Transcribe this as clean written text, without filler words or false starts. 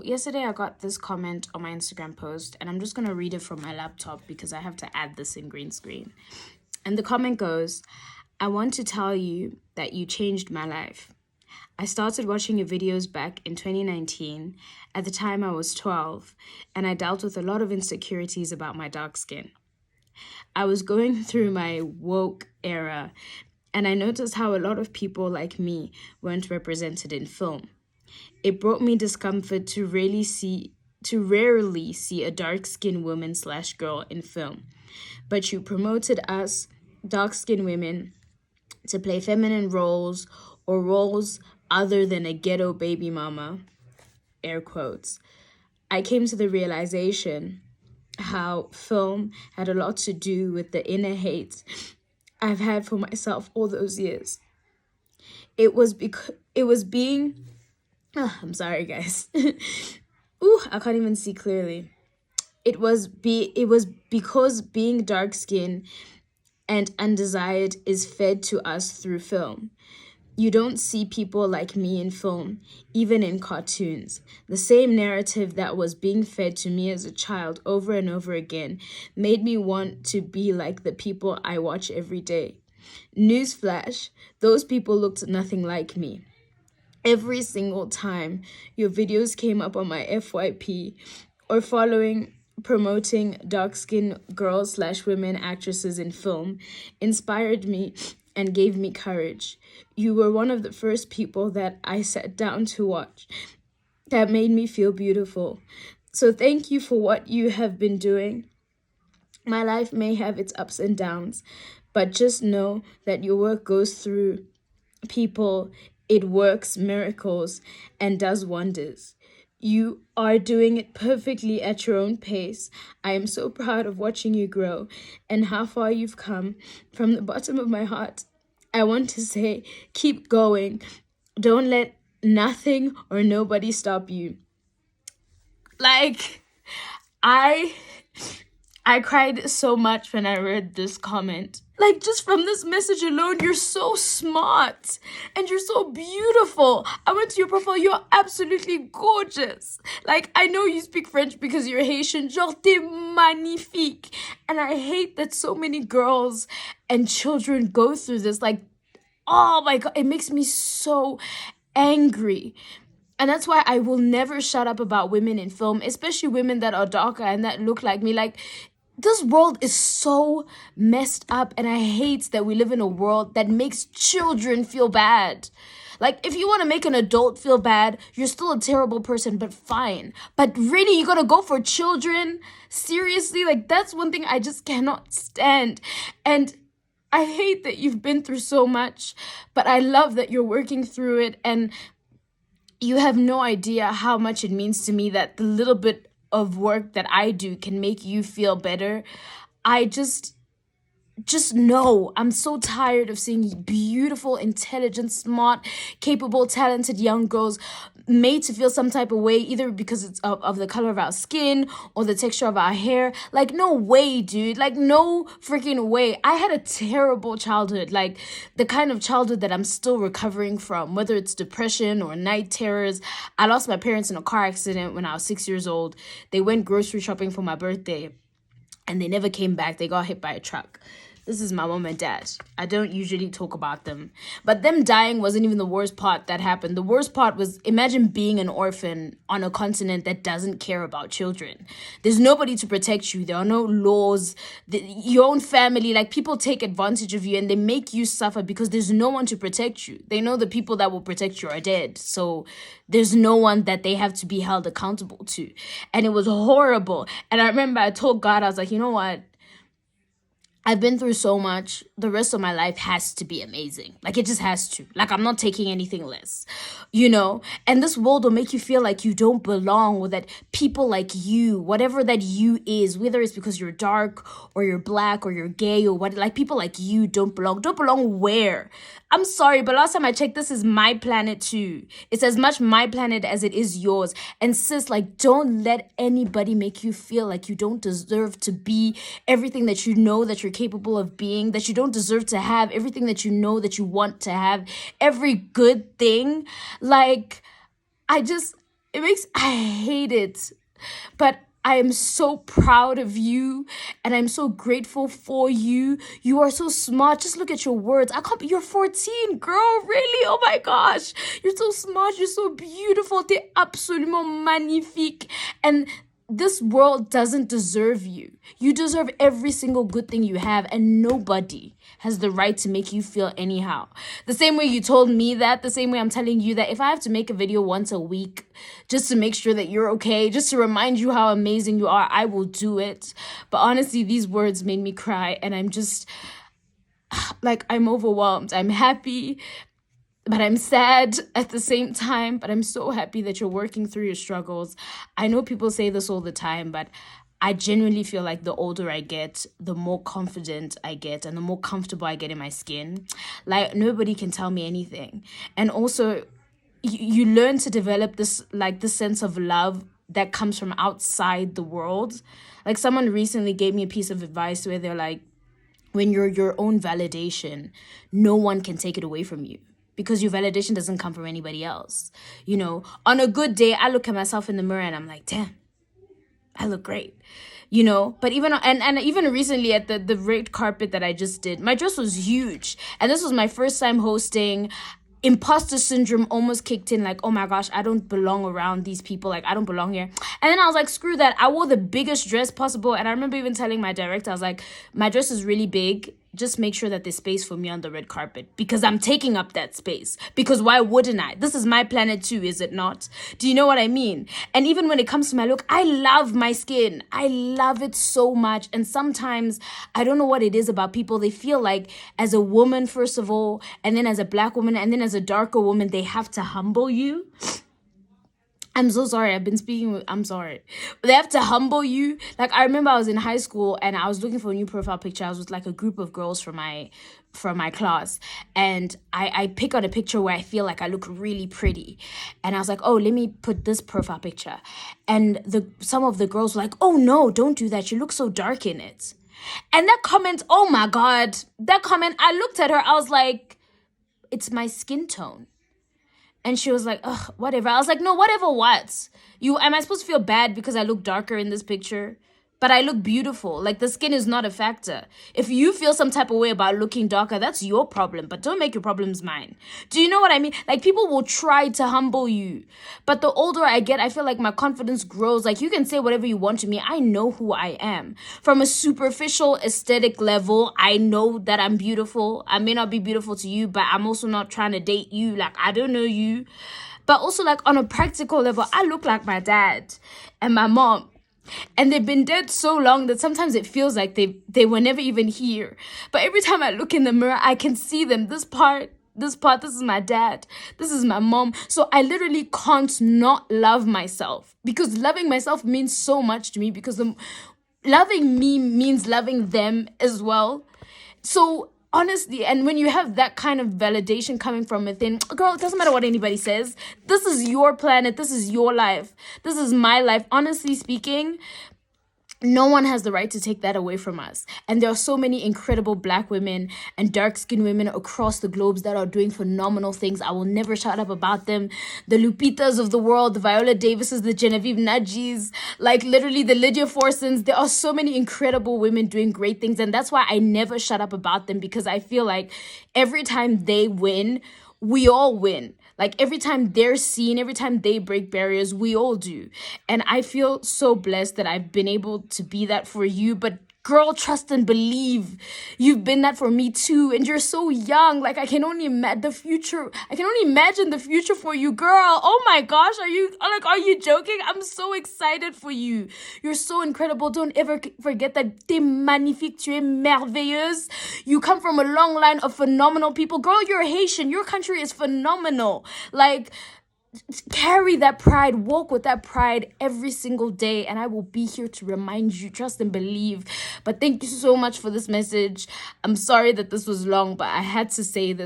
Yesterday, I got this comment on my Instagram post, and I'm just going to read it from my laptop because I have to add this in green screen. And the comment goes, I want to tell you that you changed my life. I started watching your videos back in 2019. At the time, I was 12, and I dealt with a lot of insecurities about my dark skin. I was going through my woke era, and I noticed how a lot of people like me weren't represented in film. It brought me discomfort to rarely see a dark-skinned woman/girl in film. But you promoted us, dark-skinned women, to play feminine roles or roles other than a ghetto baby mama, air quotes. I came to the realization how film had a lot to do with the inner hate I've had for myself all those years. I'm sorry, guys. Ooh, I can't even see clearly. It was because being dark skinned and undesired is fed to us through film. You don't see people like me in film, even in cartoons. The same narrative that was being fed to me as a child over and over again made me want to be like the people I watch every day. Newsflash, those people looked nothing like me. Every single time your videos came up on my FYP or promoting dark-skinned girls/women actresses in film inspired me and gave me courage. You were one of the first people that I sat down to watch that made me feel beautiful. So thank you for what you have been doing. My life may have its ups and downs, but just know that your work goes through people, it works miracles and does wonders. You are doing it perfectly at your own pace. I am so proud of watching you grow and how far you've come. From the bottom of my heart, I want to say, keep going. Don't let nothing or nobody stop you. Like, I cried so much when I read this comment. Like, just from this message alone, you're so smart and you're so beautiful. I went to your profile, you're absolutely gorgeous. Like, I know you speak French because you're Haitian. Genre, t'es magnifique. And I hate that so many girls and children go through this. Like, oh my God, it makes me so angry. And that's why I will never shut up about women in film, especially women that are darker and that look like me. Like, this world is so messed up, and I hate that we live in a world that makes children feel bad. Like, if you want to make an adult feel bad, you're still a terrible person, but fine. But really, you gotta go for children? Seriously? Like, that's one thing I just cannot stand. And I hate that you've been through so much, but I love that you're working through it, and you have no idea how much it means to me that the little bit of work that I do can make you feel better. I just know I'm so tired of seeing beautiful, intelligent, smart, capable, talented young girls made to feel some type of way, either because it's of the color of our skin or the texture of our hair. Like, no way, dude. Like, no freaking way. I had a terrible childhood, like the kind of childhood that I'm still recovering from, whether it's depression or night terrors. I lost my parents in a car accident when I was 6 years old. They went grocery shopping for my birthday and they never came back. They got hit by a truck. This is my mom and dad. I don't usually talk about them. But them dying wasn't even the worst part that happened. The worst part was, imagine being an orphan on a continent that doesn't care about children. There's nobody to protect you. There are no laws. Your own family, like, people take advantage of you and they make you suffer because there's no one to protect you. They know the people that will protect you are dead. So there's no one that they have to be held accountable to. And it was horrible. And I remember I told God, I was like, you know what? I've been through so much. The rest of my life has to be amazing. Like, it just has to. Like, I'm not taking anything less, you know? And this world will make you feel like you don't belong, or that people like you, whatever that you is, whether it's because you're dark or you're black or you're gay or what, like, people like you don't belong. Don't belong where? I'm sorry, but last time I checked, this is my planet too. It's as much my planet as it is yours. And sis, like, don't let anybody make you feel like you don't deserve to be everything that you know that you're capable of being, that you don't deserve to have everything that you know that you want to have, every good thing. Like, I just I hate it. But I am so proud of you and I'm so grateful for you. You are so smart. Just look at your words. I can't be, you're 14, girl. Really? Oh my gosh. You're so smart. You're so beautiful. T'es absolument magnifique. And this world doesn't deserve you. You deserve every single good thing you have, and nobody has the right to make you feel anyhow. The same way you told me that, the same way I'm telling you that if I have to make a video once a week just to make sure that you're okay, just to remind you how amazing you are, I will do it. But honestly, these words made me cry, and I'm just like, I'm overwhelmed. I'm happy, but I'm sad at the same time. But I'm so happy that you're working through your struggles. I know people say this all the time, but I genuinely feel like the older I get, the more confident I get and the more comfortable I get in my skin. Like, nobody can tell me anything. And also, you learn to develop this sense of love that comes from outside the world. Like, someone recently gave me a piece of advice where they're like, when you're your own validation, no one can take it away from you because your validation doesn't come from anybody else. On a good day, I look at myself in the mirror and I'm like, damn, I look great. But even recently at the red carpet that I just did, my dress was huge. And this was my first time hosting. Imposter syndrome almost kicked in, like, oh my gosh, I don't belong around these people, like, I don't belong here. And then I was like, screw that. I wore the biggest dress possible, and I remember even telling my director, I was like, my dress is really big, just make sure that there's space for me on the red carpet, because I'm taking up that space, because why wouldn't I? This is my planet too, is it not? Do you know what I mean? And even when it comes to my look, I love my skin. I love it so much. And sometimes I don't know what it is about people. They feel like as a woman, first of all, and then as a black woman, and then as a darker woman, they have to humble you. I'm so sorry. I'm sorry. They have to humble you. Like, I remember I was in high school and I was looking for a new profile picture. I was with like a group of girls from my class. And I pick on a picture where I feel like I look really pretty. And I was like, oh, let me put this profile picture. And some of the girls were like, oh no, don't do that. You look so dark in it. And that comment, oh my God, that comment, I looked at her. I was like, it's my skin tone. And she was like, ugh, whatever. I was like, no, whatever what? Am I supposed to feel bad because I look darker in this picture? But I look beautiful. Like, the skin is not a factor. If you feel some type of way about looking darker, that's your problem. But don't make your problems mine. Do you know what I mean? Like, people will try to humble you. But the older I get, I feel like my confidence grows. Like, you can say whatever you want to me. I know who I am. From a superficial aesthetic level, I know that I'm beautiful. I may not be beautiful to you, but I'm also not trying to date you. Like, I don't know you. But also, like, on a practical level, I look like my dad and my mom. And they've been dead so long that sometimes it feels like they were never even here. But every time I look in the mirror, I can see them. This part, this is my dad. This is my mom. So I literally can't not love myself, because loving myself means so much to me, because loving me means loving them as well. So honestly, and when you have that kind of validation coming from within, girl, it doesn't matter what anybody says. This is your planet. This is your life. This is my life. Honestly speaking, no one has the right to take that away from us. And there are so many incredible black women and dark-skinned women across the globes that are doing phenomenal things. I will never shut up about them. The Lupitas of the world, the Viola Davises, the Genevieve Nnaji's, like literally the Lydia Forsons. There are so many incredible women doing great things. And that's why I never shut up about them, because I feel like every time they win, we all win. Like, every time they're seen, every time they break barriers, we all do. And I feel so blessed that I've been able to be that for you. But girl, trust and believe. You've been that for me too. And you're so young. Like, I can only imagine the future. I can only imagine the future for you, girl. Oh my gosh. Are you joking? I'm so excited for you. You're so incredible. Don't ever forget that t'es magnifique, tu es merveilleuse. You come from a long line of phenomenal people. Girl, you're Haitian. Your country is phenomenal. Like, carry that pride, walk with that pride every single day, and I will be here to remind you. Trust and believe. But thank you so much for this message. I'm sorry that this was long, but I had to say this.